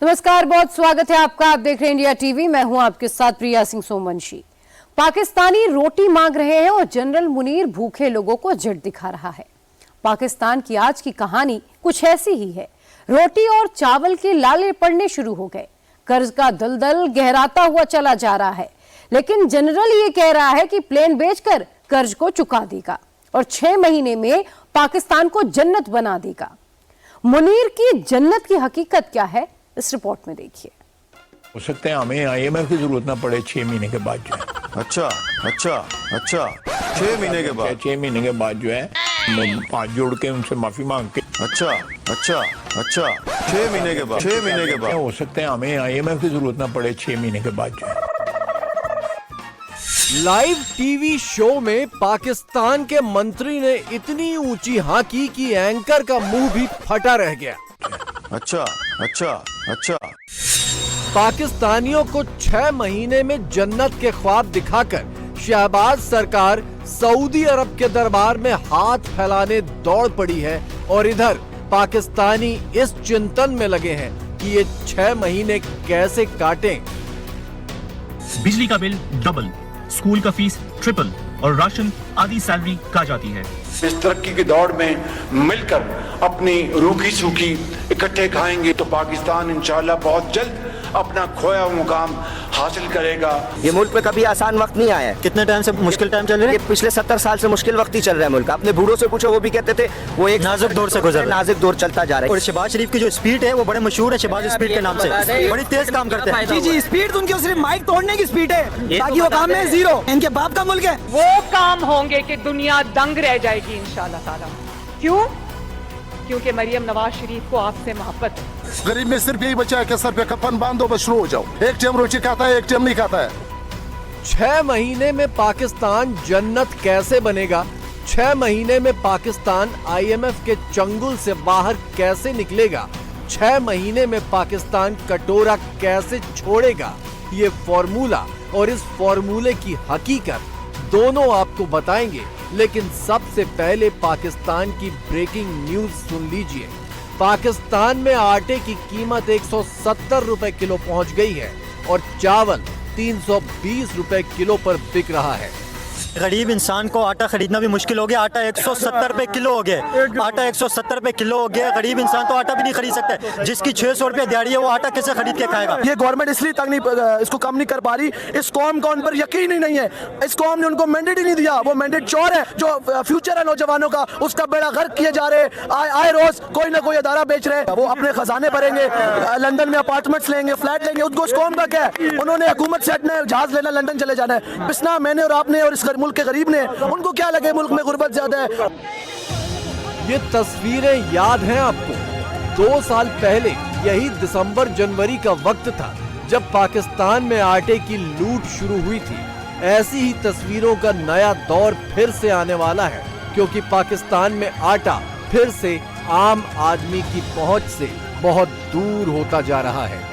नमस्कार, बहुत स्वागत है आपका। आप देख रहे हैं इंडिया टीवी। मैं हूं आपके साथ प्रिया सिंह सोमवंशी। पाकिस्तानी रोटी मांग रहे हैं और जनरल मुनीर भूखे लोगों को झट दिखा रहा है। पाकिस्तान की आज की कहानी कुछ ऐसी ही है। रोटी और चावल के लाले पड़ने शुरू हो गए। कर्ज का दलदल गहराता हुआ चला जा रहा है, लेकिन जनरल ये कह रहा है कि प्लेन बेचकर कर्ज को चुका देगा और 6 महीने में पाकिस्तान को जन्नत बना देगा। मुनीर की जन्नत की हकीकत क्या है, इस रिपोर्ट में देखिए। हो सकता है हमें IMF की जरूरत ना पड़े 6 महीने के बाद जो है। अच्छा 6 महीने के बाद 6 महीने के बाद जो है हाथ जोड़ के उनसे माफी मांग के अच्छा 6 महीने के बाद हो सकता है हमें IMF की जरूरत ना पड़े 6 महीने के बाद जो है। लाइव टीवी शो में पाकिस्तान के मंत्री ने इतनी ऊंची हाकी कि एंकर का मुंह भी फटा रह गया। अच्छा पाकिस्तानियों को 6 महीने में जन्नत के ख्वाब दिखाकर शहबाज सरकार सऊदी अरब के दरबार में हाथ फैलाने दौड़ पड़ी है और इधर पाकिस्तानी इस चिंतन में लगे हैं कि ये 6 महीने कैसे काटें। बिजली का बिल डबल, स्कूल का फीस ट्रिपल और राशन आधी सैलरी कहा जाती है। इस तरक्की की दौड़ में मिलकर अपनी रूखी सूखी इकट्ठे खाएंगे तो पाकिस्तान इंशाल्लाह बहुत जल्द अपना खोया हुआ मुकाम हासिल करेगा। ये मुल्क में कभी आसान वक्त नहीं आया है। कितने टाइम से मुश्किल टाइम चल रहे हैं? पिछले 70 साल से मुश्किल वक्त ही चल रहा है मुल्क। अपने बूढ़ों से पूछो, वो भी कहते थे वो एक नाजुक दौर से गुजर, नाजुक दौर चलता जा रहा है। और शहबाज शरीफ की जो स्पीड है वो बड़े मशहूर है, शहबाज स्पीड के नाम से बड़ी तेज काम करते हैं। जी स्पीड तो उनकी सिर्फ माइक तोड़ने की स्पीड है, बाकी वो काम है जीरो। इनके बाप का मुल्क है। वो काम होंगे कि दुनिया दंग रह जाएगी इंशाल्लाह ताला। क्यों? क्योंकि मरियम नवाज शरीफ को आपसे मोहब्बत है। गरीब में सिर्फ यही बचा है कि सर पे कफन बांधो, बस शुरू हो जाओ। एक टाइम रोटी खाता है, एक टाइम नहीं खाता है। 6 महीने में पाकिस्तान जन्नत कैसे बनेगा? 6 महीने में पाकिस्तान IMF के चंगुल से बाहर कैसे निकलेगा? 6 महीने में पाकिस्तान कटोरा कैसे छोड़ेगा? ये फॉर्मूला और इस फॉर्मूले की हकीकत दोनों आपको बताएंगे, लेकिन सबसे पहले पाकिस्तान की ब्रेकिंग न्यूज सुन लीजिए। पाकिस्तान में आटे की कीमत 170 रुपए किलो पहुंच गई है और चावल 320 रुपए किलो पर बिक रहा है। गरीब इंसान को आटा खरीदना भी मुश्किल हो गया। आटा 170 रुपए किलो हो गया। आटा 170 रुपए किलो हो गया। गरीब इंसान तो आटा भी नहीं खरीद सकता। जिसकी 600 रुपए दिहाड़ी है वो आटा कैसे खरीद के खाएगा? ये गवर्नमेंट इसलिए तक नहीं इसको कम नहीं कर पा रही, इस कौम का उन पर यकीन ही नहीं है। इस कौम ने उनको मैंडेट ही नहीं दिया। वो मैंडेट चोर है। जो फ्यूचर है नौजवानों का, उसका बेड़ा गर्क किए जा रहे। आए रोज कोई ना कोई अदारा बेच रहे। वो अपने खजाने भरेंगे, लंदन में अपार्टमेंट्स लेंगे, फ्लैट लेंगे। उनको इस कौम का क्या है? उन्होंने हुकूमत से हटना है, जहाज लेना, लंदन चले जाना है। पिसना मैंने और आपने और इस मुल्क के गरीब ने। उनको क्या लगे मुल्क में गुर्बत ज्यादा है। ये तस्वीरें याद हैं आपको? 2 साल पहले यही दिसंबर जनवरी का वक्त था जब पाकिस्तान में आटे की लूट शुरू हुई थी। ऐसी ही तस्वीरों का नया दौर फिर से आने वाला है, क्योंकि पाकिस्तान में आटा फिर से आम आदमी की पहुंच से बहुत दूर होता जा रहा है।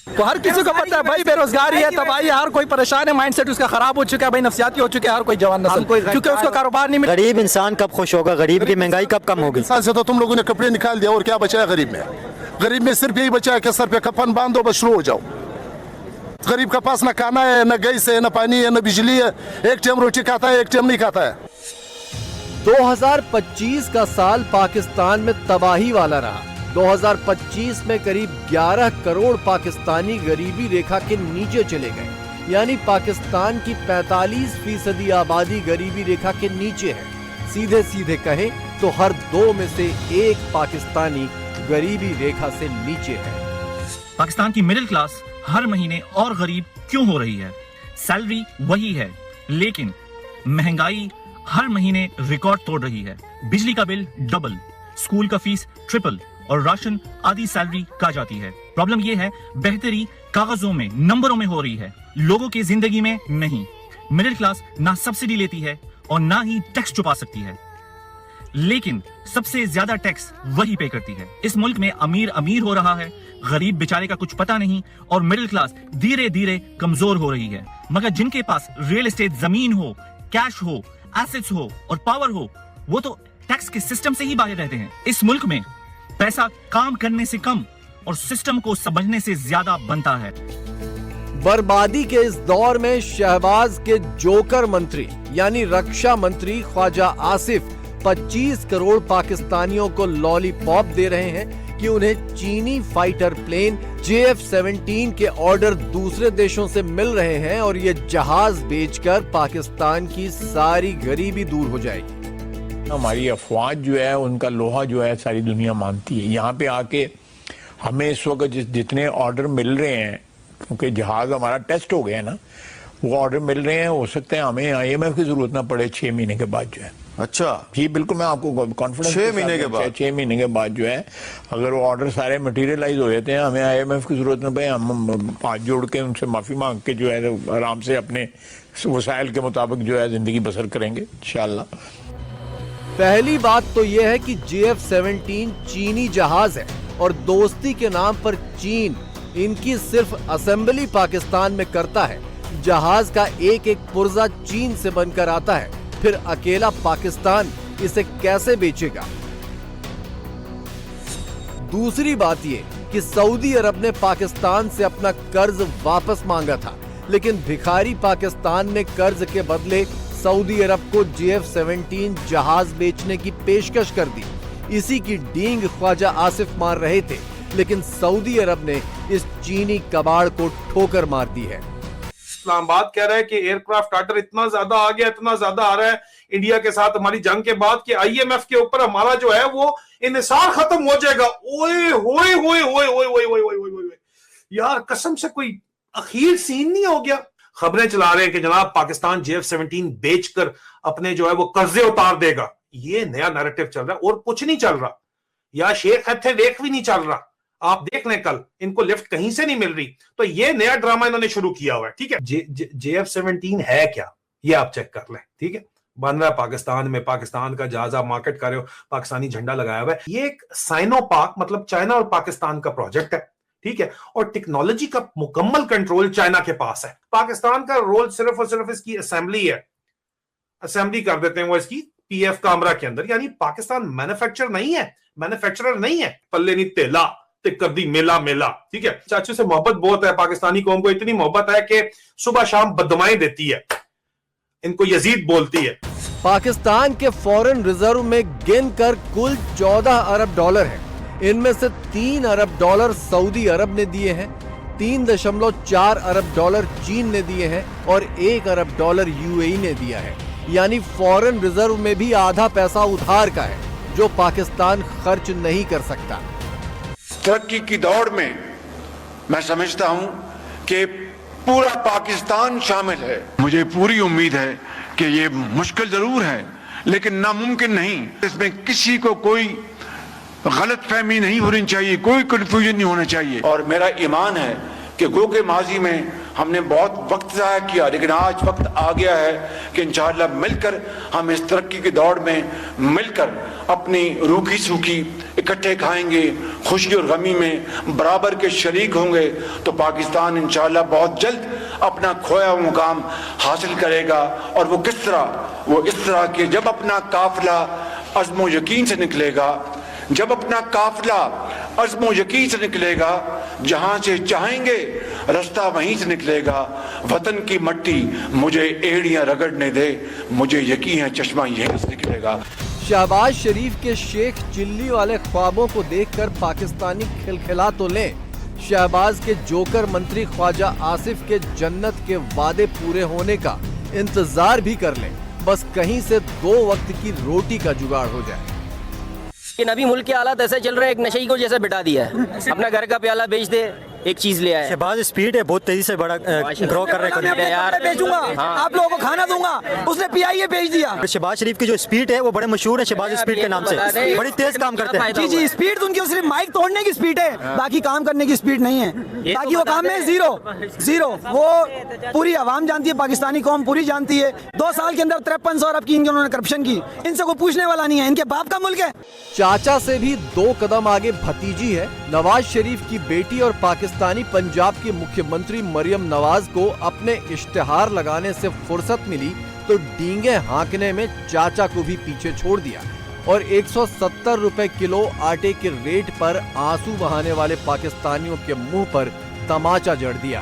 तो हर किसी को पता है भाई, बेरोजगारी है, तबाही, हर कोई परेशान है, माइंडसेट उसका खराब हो चुका है भाई, नफसियाती हो चुका है हर कोई जवान नस्ल, क्योंकि उसको कारोबार नहीं मिल। गरीब इंसान कब खुश होगा? गरीब की महंगाई कब कम होगी? इंसान से तो तुम लोगों ने कपड़े निकाल दिया और क्या बचा है गरीब में? गरीब में सिर्फ यही बचा है कि सर पे कफन बांधो, बस शुरू हो जाओ। गरीब के पास न खाना है, न गैस है, न पानी है, न बिजली है। एक टाइम रोटी खाता है, एक टाइम नहीं खाता है। 2025 का साल पाकिस्तान में तबाही वाला रहा। 2025 में करीब 11 करोड़ पाकिस्तानी गरीबी रेखा के नीचे चले गए, यानी पाकिस्तान की 45% आबादी गरीबी रेखा के नीचे है। सीधे सीधे कहें तो हर 2 में से 1 पाकिस्तानी गरीबी रेखा से नीचे है। पाकिस्तान की मिडिल क्लास हर महीने और गरीब क्यों हो रही है? सैलरी वही है, लेकिन महंगाई हर महीने रिकॉर्ड तोड़ रही है। बिजली का बिल डबल, स्कूल का फीस ट्रिपल और राशन आधी सैलरी कहा जाती है। प्रॉब्लम यह है, बेहतरी कागजों में, नंबरों में हो रही है, लोगों की जिंदगी में नहीं। मिडिल क्लास ना सब्सिडी लेती है और ना ही टैक्स छुपा सकती है, लेकिन सबसे ज्यादा टैक्स वही पे करती है। इस मुल्क में अमीर अमीर हो रहा है, गरीब बेचारे का कुछ पता नहीं, और मिडिल क्लास धीरे धीरे कमजोर हो रही है। मगर जिनके पास रियल एस्टेट, जमीन हो, कैश हो, एसेट्स हो और पावर हो, वो तो टैक्स के सिस्टम से ही बाहर रहते हैं। इस मुल्क में पैसा काम करने से कम और सिस्टम को समझने से ज्यादा बनता है। बर्बादी के इस दौर में शहबाज के जोकर मंत्री यानी रक्षा मंत्री ख्वाजा आसिफ 25 करोड़ पाकिस्तानियों को लॉलीपॉप दे रहे हैं कि उन्हें चीनी फाइटर प्लेन JF-17 के ऑर्डर दूसरे देशों से मिल रहे हैं और ये जहाज बेचकर पाकिस्तान की सारी गरीबी दूर हो जाएगी। हमारी अफवाज जो है, उनका लोहा जो है सारी दुनिया मानती है। यहाँ पे आके हमें इस वक्त जितने ऑर्डर मिल रहे हैं, क्योंकि जहाज हमारा टेस्ट हो गया है ना, वो ऑर्डर मिल रहे हैं। हो सकता है हमें IMF की जरूरत ना पड़े 6 महीने के बाद जो है। अच्छा जी बिल्कुल, मैं आपको कॉन्फिडेंस 6 महीने के बाद 6 महीने के बाद जो है, अगर वो ऑर्डर सारे मटेरियलाइज हो जाते हैं, हमें IMF की जरूरत ना पड़े। हम हाथ जोड़ के उनसे माफी मांग के जो है आराम से अपने वसाइल के मुताबिक जो है जिंदगी बसर करेंगे इंशाल्लाह। पहली बात तो यह है कि JF-17 चीनी जहाज है और दोस्ती के नाम पर चीन इनकी सिर्फ असेंबली पाकिस्तान में करता है। जहाज का एक एक पुर्जा चीन से बनकर आता है, फिर अकेला पाकिस्तान इसे कैसे बेचेगा? दूसरी बात ये कि सऊदी अरब ने पाकिस्तान से अपना कर्ज वापस मांगा था, लेकिन भिखारी पाकिस्तान ने कर्ज के बदले सऊदी अरब को JF-17 जहाज बेचने की पेशकश कर दी। इसी की डींग ख्वाजा आसिफ मार रहे थे, लेकिन सऊदी अरब ने इस चीनी कबाड़ को ठोकर मार दी है। इस्लामाबाद कह रहा है कि एयरक्राफ्ट चार्टर इतना ज्यादा आ गया, इतना ज्यादा आ रहा है इंडिया के साथ हमारी जंग के बाद कि IMF के ऊपर हमारा जो है वो इन्हिसार खत्म हो जाएगा। ओए होए होए होए होए होए होए होए होए यार, कसम से कोई अखीर सीन नहीं हो गया। खबरें चला रहे हैं कि जनाब पाकिस्तान JF-17 बेचकर अपने जो है वो कर्जे उतार देगा। ये नया नैरेटिव चल रहा है और कुछ नहीं चल रहा। या शेख थे देख भी नहीं चल रहा। आप देख लें, कल इनको लिफ्ट कहीं से नहीं मिल रही, तो ये नया ड्रामा इन्होंने शुरू किया हुआ है। ठीक है, JF-17 है क्या, ये आप चेक कर लें। ठीक है, बन रहा है पाकिस्तान में, पाकिस्तान का जहाज आप मार्केट कर रहे हो, पाकिस्तानी झंडा लगाया हुआ है। ये एक साइनो पाक मतलब चाइना और पाकिस्तान का प्रोजेक्ट है। ठीक है, और टेक्नोलॉजी का मुकम्मल कंट्रोल चाइना के पास है। पाकिस्तान का रोल सिर्फ और सिर्फ इसकी असेंबली है। असेंबली कर देते हैं वो इसकी PF कामरा के अंदर। यानी पाकिस्तान मैन्युफैक्चरर नहीं है, मैन्युफैक्चरर नहीं है। पल्ले नहीं तेला कर दी मेला मेला। ठीक है, चाचू से मोहब्बत बहुत है, पाकिस्तानी कौम को इतनी मोहब्बत है कि सुबह शाम बददुआएं देती है, इनको यजीद बोलती है। पाकिस्तान के फॉरेन रिजर्व में गिनकर कुल 14 अरब डॉलर है। इनमें से 3 अरब डॉलर सऊदी अरब ने दिए हैं, 3.4 अरब डॉलर चीन ने दिए हैं और 1 अरब डॉलर UAE ने दिया है। यानी फॉरेन रिजर्व में भी आधा पैसा उधार का है, जो पाकिस्तान खर्च नहीं कर सकता। तरक्की की दौड़ में मैं समझता हूं कि पूरा पाकिस्तान शामिल है। मुझे पूरी उम्मीद है कि ये मुश्किल जरूर है, लेकिन नामुमकिन नहीं। इसमें किसी को कोई गलतफहमी नहीं होनी चाहिए, कोई कंफ्यूजन नहीं होना चाहिए। और मेरा ईमान है कि गो के माजी में हमने बहुत वक्त ज़ाया किया, लेकिन आज वक्त आ गया है कि इंशाअल्लाह मिलकर हम इस तरक्की की दौड़ में मिलकर अपनी रूखी सूखी इकट्ठे खाएंगे, खुशी और गमी में बराबर के शरीक होंगे, तो पाकिस्तान इंशाअल्लाह बहुत जल्द अपना खोया हुआ मुकाम हासिल करेगा। और वो किस तरह? वो इस तरह कि जब अपना काफिला अज़्म यकीन से निकलेगा, जब अपना काफिला अज़्म यकीन से निकलेगा, जहां से चाहेंगे रास्ता वहीं से निकलेगा। वतन की मट्टी मुझे एड़ियां रगड़ने दे, मुझे यकीन है चश्मा यहीं से निकलेगा। शहबाज शरीफ के शेख चिल्ली वाले ख्वाबों को देखकर पाकिस्तानी खिलखिला तो लें, शहबाज के जोकर मंत्री ख्वाजा आसिफ के जन्नत के वादे पूरे होने का इंतजार भी कर लें। बस कहीं से 2 वक्त की रोटी का जुगाड़ हो जाए। अभी मुल्क के हालात ऐसे चल रहे हैं, एक नशे को जैसे बिठा दिया है। अपना घर का प्याला बेच दे, एक चीज ले आए। शहबाज स्पीड है, बहुत तेजी से बड़ा ग्रो कर रहे हैं यार। बेचूंगा, आप लोगों को खाना दूंगा, उसने PIA बेच दिया। शहबाज शरीफ की जो स्पीड है वो बड़े मशहूर है शहबाज स्पीड के नाम से, बड़ी तेज काम करते हैं। जी स्पीड उनकी सिर्फ माइक तोड़ने की स्पीड है, बाकी काम करने की स्पीड नहीं है। बाकी वो काम में जीरो। वो पूरी आवाम जानती है, पाकिस्तानी कौम पूरी जानती है। 2 साल के अंदर 5300 अरब की इन्होंने करप्शन की। इनसे कोई पूछने वाला नहीं है, इनके बाप का मुल्क है। चाचा से भी 2 कदम आगे भतीजी है। नवाज शरीफ की बेटी और पाकिस्तानी पंजाब की मुख्यमंत्री मरियम नवाज को अपने इश्तिहार लगाने से फुर्सत मिली तो डींगे हाँकने में चाचा को भी पीछे छोड़ दिया। और 170 रुपए किलो आटे के रेट पर आंसू बहाने वाले पाकिस्तानियों के मुंह पर तमाचा जड़ दिया।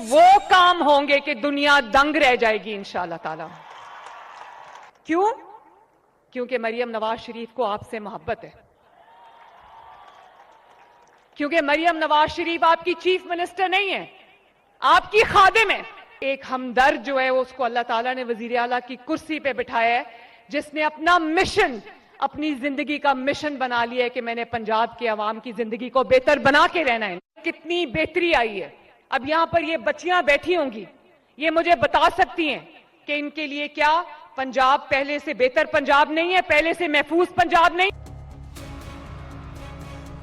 वो काम होंगे कि दुनिया दंग रह जाएगी इंशाल्लाह ताला। क्यों? क्योंकि मरियम नवाज शरीफ को आपसे मोहब्बत है, क्योंकि मरियम नवाज शरीफ आपकी चीफ मिनिस्टर नहीं है, आपकी खादिम है। एक हमदर्द जो है उसको अल्लाह ताला ने वजीर आला की कुर्सी पे बिठाया है, जिसने अपना मिशन, अपनी जिंदगी का मिशन बना लिया है कि मैंने पंजाब के अवाम की जिंदगी को बेहतर बना के रहना है। कितनी बेहतरी आई है। अब यहां पर ये बच्चियां बैठी होंगी, ये मुझे बता सकती हैं कि इनके लिए क्या पंजाब पहले से बेहतर पंजाब नहीं है, पहले से महफूज पंजाब नहीं।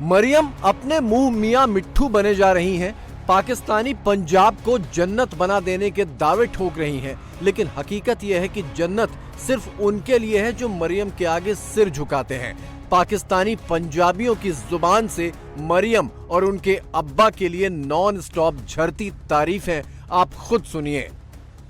मरियम अपने मुंह मियां मिट्ठू बने जा रही हैं, पाकिस्तानी पंजाब को जन्नत बना देने के दावे ठोक रही हैं, लेकिन हकीकत यह है कि जन्नत सिर्फ उनके लिए है जो मरियम के आगे सिर झुकाते हैं। पाकिस्तानी पंजाबियों की जुबान से मरियम और उनके अब्बा के लिए नॉन स्टॉप झरती तारीफें आप खुद सुनिए।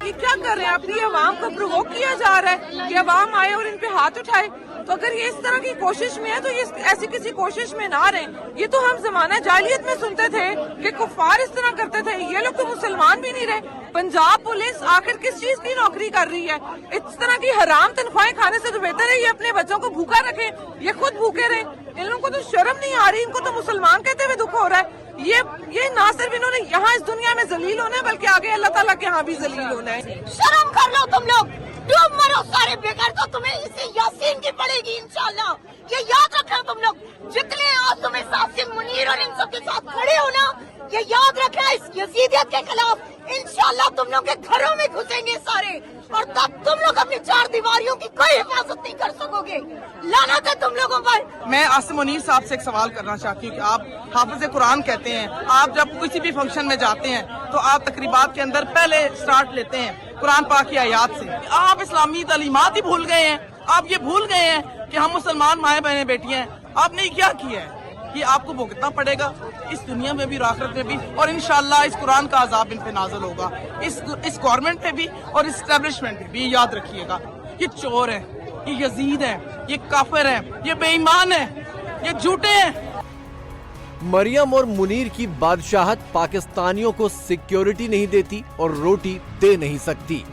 ये क्या कर रहे हैं? अपनी आवाम को प्रोवोक किया जा रहा है कि आवाम आए और इन पे हाथ उठाए। तो अगर ये इस तरह की कोशिश में है तो ये ऐसी किसी कोशिश में ना रहे। ये तो हम जमाना जालियत में सुनते थे कि कुफार इस तरह करते थे, ये लोग तो मुसलमान भी नहीं रहे। पंजाब पुलिस आखिर किस चीज की नौकरी कर रही है? इस तरह की हराम तनख्वाहें खाने से तो बेहतर है ये अपने बच्चों को भूखा रखें, ये खुद भूखे रहे। इन लोगों को तो शर्म नहीं आ रही, इनको तो मुसलमान कहते हुए दुख हो रहा है। ये ना सिर्फ इन्होंने यहाँ इस दुनिया में जलील होना है, बल्कि आगे अल्लाह ताला के यहाँ भी जलील होना है। शर्म कर लो तुम लोग, डूब मरो सारे बेकार, तो तुम्हें इसे यासीन की पड़ेगी इंशाल्लाह। ये याद रखना तुम लोग, जितने आज तुम यासीन मुनीर और इन सब के साथ खड़े हो ना, ये याद रखना इस यजीदियत के खिलाफ इंशाल्लाह तुम लोग के घरों में घुसेंगे सारे, और तब तुम लोग अपनी चार दीवारियों की कोई हिफाजत नहीं कर सकोगे। लानत है तुम लोगों पर। मैं आसिम मुनीर साहब से एक सवाल करना चाहती हूँ कि आप हाफिज कुरान कहते हैं, आप जब किसी भी फंक्शन में जाते हैं तो आप तकरीबात के अंदर पहले स्टार्ट लेते हैं कुरान पाक की आयात से। आप इस्लामी तालीमात ही भूल गए हैं। आप ये भूल गए हैं कि हम मुसलमान माए बहने बेटियां हैं। आपने क्या किया है? ये आपको भुगतना पड़ेगा इस दुनिया में भी और आखिरत में भी, और इंशाल्लाह इस कुरान का अजाब इन पे नाज़िल होगा, इस गवर्नमेंट पे भी और इस एस्टेब्लिशमेंट पे भी। याद रखिएगा, ये चोर है, ये यजीद है, ये काफिर है, ये बेईमान है, ये झूठे हैं। मरियम और मुनीर की बादशाहत पाकिस्तानियों को सिक्योरिटी नहीं देती और रोटी दे नहीं सकती।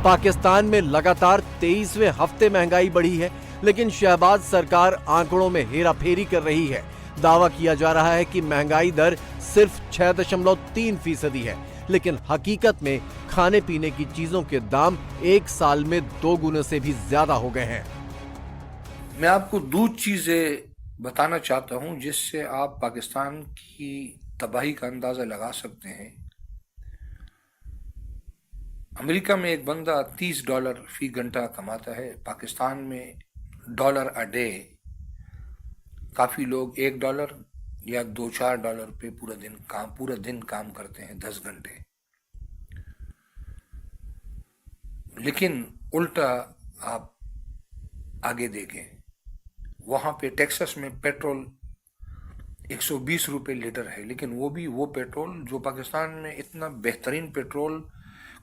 पाकिस्तान में लगातार 23वें हफ्ते महंगाई बढ़ी है, लेकिन शहबाज सरकार आंकड़ों में हेराफेरी कर रही है। दावा किया जा रहा है कि महंगाई दर सिर्फ 6.3% है, लेकिन हकीकत में खाने पीने की चीजों के दाम एक साल में 2 गुने से भी ज्यादा हो गए हैं। मैं आपको 2 चीजें बताना चाहता हूं जिससे आप पाकिस्तान की तबाही का अंदाजा लगा सकते हैं। अमेरिका में एक बंदा $30 फी घंटा कमाता है, पाकिस्तान में $1 अ डे। काफी लोग $1 या $2-4 पे पूरा दिन काम करते हैं 10 घंटे। लेकिन उल्टा आप आगे देखें, वहां पे टेक्सास में पेट्रोल 120 रुपए लीटर है, लेकिन वो पेट्रोल जो पाकिस्तान में इतना बेहतरीन पेट्रोल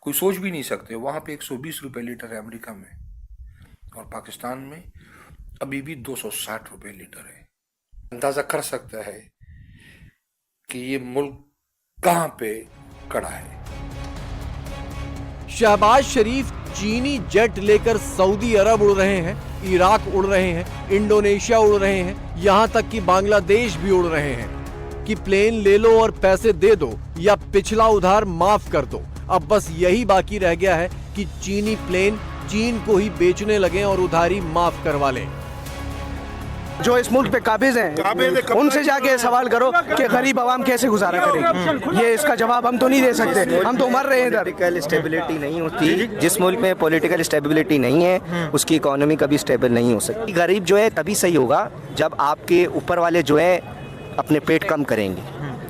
कोई सोच भी नहीं सकते, वहां पे 120 रुपए लीटर है अमेरिका में, और पाकिस्तान में अभी भी 260 रुपए लीटर है। अंदाजा कर सकता है कि ये मुल्क कहां पे खड़ा है। शहबाज शरीफ चीनी जेट लेकर सऊदी अरब उड़ रहे हैं, इराक उड़ रहे हैं, इंडोनेशिया उड़ रहे हैं, यहां तक कि बांग्लादेश भी उड़ रहे हैं कि प्लेन ले लो और पैसे दे दो या पिछला उधार माफ कर दो। अब बस यही बाकी रह गया है कि चीनी प्लेन चीन को ही बेचने लगे और उधारी माफ करवा लें। जो इस मुल्क पे काबिज हैं, उनसे जाके सवाल करो कि गरीब आवाम कैसे गुजारा करे। ये इसका जवाब हम तो नहीं दे सकते, हम तो मर रहे हैं इधर। पॉलिटिकल स्टेबिलिटी नहीं होती, जिस मुल्क में पॉलिटिकल स्टेबिलिटी नहीं है उसकी इकोनॉमी कभी स्टेबल नहीं हो सकती। गरीब जो है तभी सही होगा जब आपके ऊपर वाले जो है अपने पेट कम करेंगे।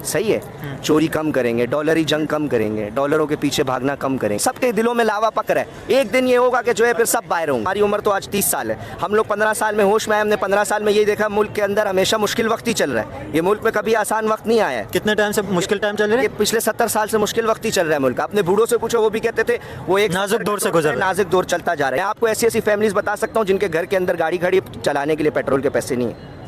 सही है, चोरी कम करेंगे, डॉलरी जंग कम करेंगे, डॉलरों के पीछे भागना कम करेंगे, सबके दिलों में लावा पक रहा है। एक दिन ये होगा कि जो है फिर सब बाहर होंगे। हमारी उम्र तो आज 30 साल है, हम लोग 15 साल में होश में आए, हमने 15 साल में यही देखा मुल्क के अंदर हमेशा मुश्किल वक्त ही चल रहा है। ये मुल्क में कभी आसान वक्त नहीं आया है। कितने टाइम से मुश्किल टाइम चल रहा है? ये पिछले 70 साल से मुश्किल वक्त ही चल रहा है मुल्क। अपने बूढ़ों से पूछो, वो भी कहते थे वो एक नाजुक दौर से गुजर रहा है। नाजुक दौर चलता जा रहा है। मैं आपको ऐसी ऐसी फैमिलीज बता सकता हूँ जिनके घर के अंदर गाड़ी खड़ी चलाने के लिए पेट्रोल के पैसे नहीं है।